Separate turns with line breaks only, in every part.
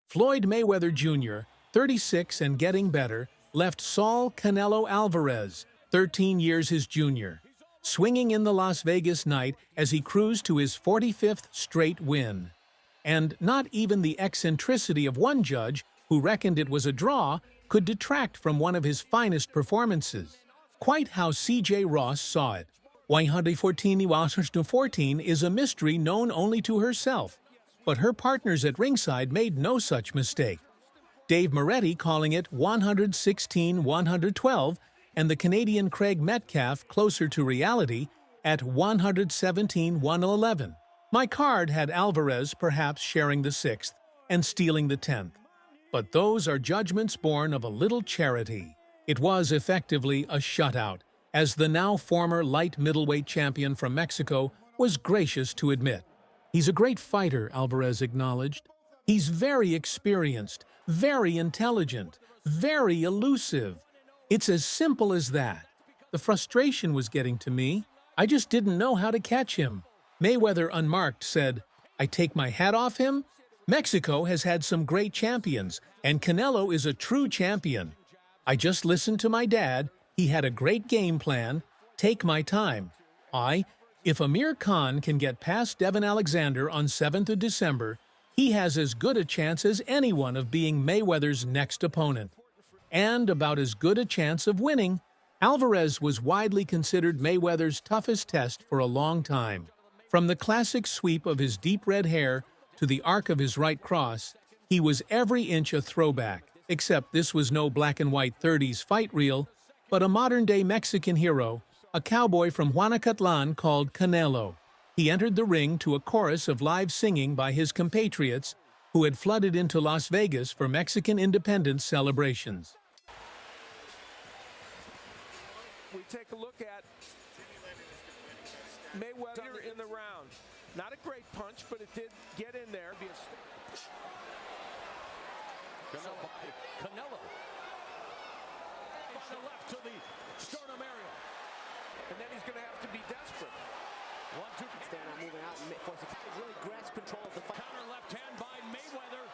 Floyd Mayweather Jr., 36 and getting better, left Saul Canelo Alvarez, 13 years his junior, swinging in the Las Vegas night as he cruised to his 45th straight win. And not even the eccentricity of one judge, who reckoned it was a draw, could detract from one of his finest performances. Quite how C.J. Ross saw it. 114 is a mystery known only to herself, but her partners at ringside made no such mistake. Dave Moretti calling it 116-112, and the Canadian Craig Metcalf closer to reality at 117-111. My card had Alvarez perhaps sharing the 6th and stealing the 10th. But those are judgments born of a little charity. It was effectively a shutout, as the now former light middleweight champion from Mexico was gracious to admit. He's a great fighter, Alvarez acknowledged. He's very experienced, very intelligent, very elusive. It's as simple as that. The frustration was getting to me. I just didn't know how to catch him. Mayweather unmarked said, "I take my hat off him? Mexico has had some great champions, and Canelo is a true champion. I just listened to my dad. He had a great game plan. Take my time. If Amir Khan can get past Devin Alexander on 7th of December, he has as good a chance as anyone of being Mayweather's next opponent. And about as good a chance of winning." Alvarez was widely considered Mayweather's toughest test for a long time. From the classic sweep of his deep red hair to the arc of his right cross, he was every inch a throwback, except this was no black and white 30s fight reel, but a modern-day Mexican hero, a cowboy from Juanacatlan called Canelo. He entered the ring to a chorus of live singing by his compatriots who had flooded into Las Vegas for Mexican independence celebrations.
We take a look at Mayweather in the round. Not a great punch, but it did get in there.
Canelo. Left to the sternum area.
And then he's going to have to be desperate.
1-2.
Stand on moving out and force it. Really grasp control of the fight.
Counter left hand by Mayweather.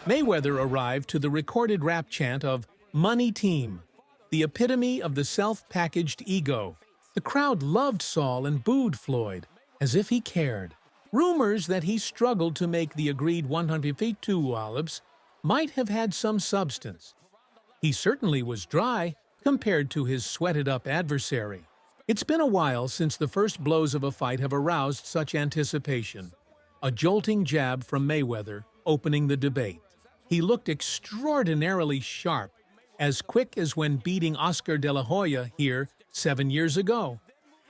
Mayweather arrived to the recorded rap chant of "Money Team," the epitome of the self-packaged ego. The crowd loved Saul and booed Floyd, as if he cared. Rumors that he struggled to make the agreed 152 olives might have had some substance. He certainly was dry compared to his sweated-up adversary. It's been a while since the first blows of a fight have aroused such anticipation. A jolting jab from Mayweather opening the debate. He looked extraordinarily sharp, as quick as when beating Oscar de la Hoya here 7 years ago.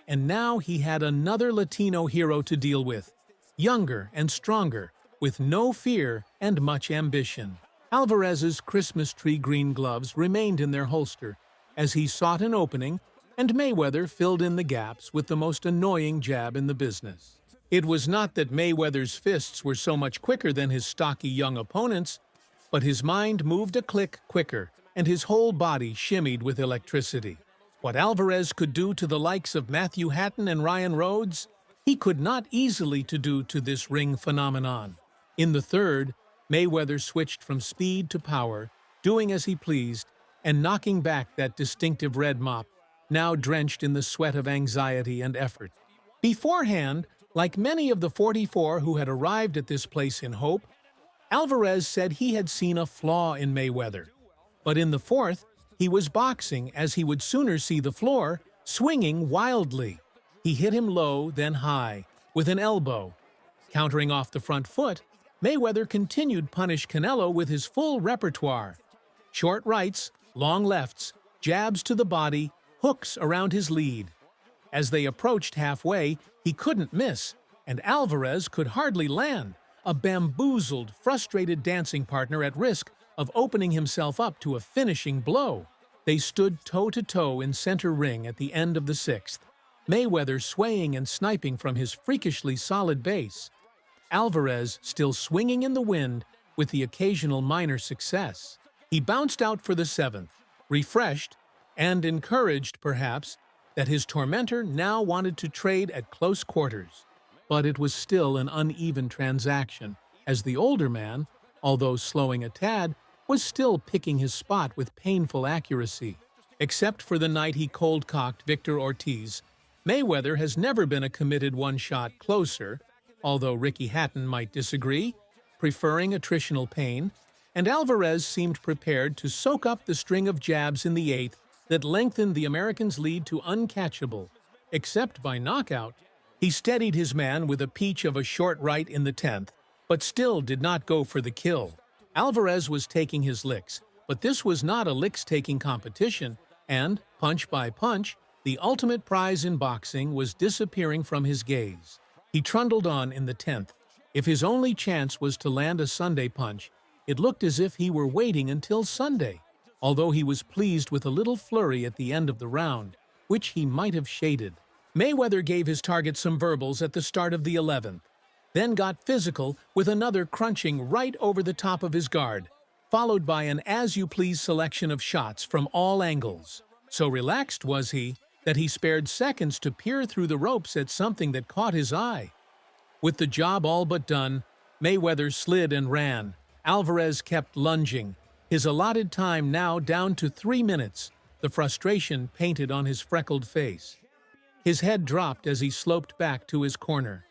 And now he had another Latino hero to deal with, younger and stronger, with no fear and much ambition. Alvarez's Christmas tree green gloves remained in their holster as he sought an opening, and Mayweather filled in the gaps with the most annoying jab in the business. It was not that Mayweather's fists were so much quicker than his stocky young opponents, but his mind moved a click quicker, and his whole body shimmied with electricity. What Alvarez could do to the likes of Matthew Hatton and Ryan Rhodes, he could not easily do to this ring phenomenon. In the third, Mayweather switched from speed to power, doing as he pleased, and knocking back that distinctive red mop, now drenched in the sweat of anxiety and effort. Beforehand, like many of the 44 who had arrived at this place in hope, Alvarez said he had seen a flaw in Mayweather. But in the fourth, he was boxing as he would sooner see the floor, swinging wildly. He hit him low, then high, with an elbow. Countering off the front foot, Mayweather continued punish Canelo with his full repertoire. Short rights, long lefts, jabs to the body, hooks around his lead. As they approached halfway, he couldn't miss, and Alvarez could hardly land, a bamboozled, frustrated dancing partner at risk of opening himself up to a finishing blow. They stood toe-to-toe in center ring at the end of the 6th, Mayweather swaying and sniping from his freakishly solid base, Alvarez still swinging in the wind with the occasional minor success. He bounced out for the 7th, refreshed and encouraged, perhaps, that his tormentor now wanted to trade at close quarters. but it was still an uneven transaction, as the older man, although slowing a tad, was still picking his spot with painful accuracy. Except for the night he cold-cocked Victor Ortiz, Mayweather has never been a committed one-shot closer, although Ricky Hatton might disagree, preferring attritional pain, and Alvarez seemed prepared to soak up the string of jabs in the eighth that lengthened the American's lead to uncatchable. Except by knockout, he steadied his man with a peach of a short right in the 10th, but still did not go for the kill. Alvarez was taking his licks, but this was not a licks-taking competition, and, punch by punch, the ultimate prize in boxing was disappearing from his gaze. He trundled on in the 10th. If his only chance was to land a Sunday punch, it looked as if he were waiting until Sunday, although he was pleased with a little flurry at the end of the round, which he might have shaded. Mayweather gave his target some verbals at the start of the 11th, then got physical with another crunching right over the top of his guard, followed by an as-you-please selection of shots from all angles. So relaxed was he that he spared seconds to peer through the ropes at something that caught his eye. With the job all but done, Mayweather slid and ran. Alvarez kept lunging, his allotted time now down to 3 minutes, the frustration painted on his freckled face. His head dropped as he sloped back to his corner.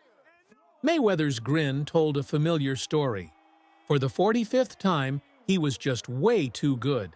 Mayweather's grin told a familiar story. For the 45th time, he was just way too good.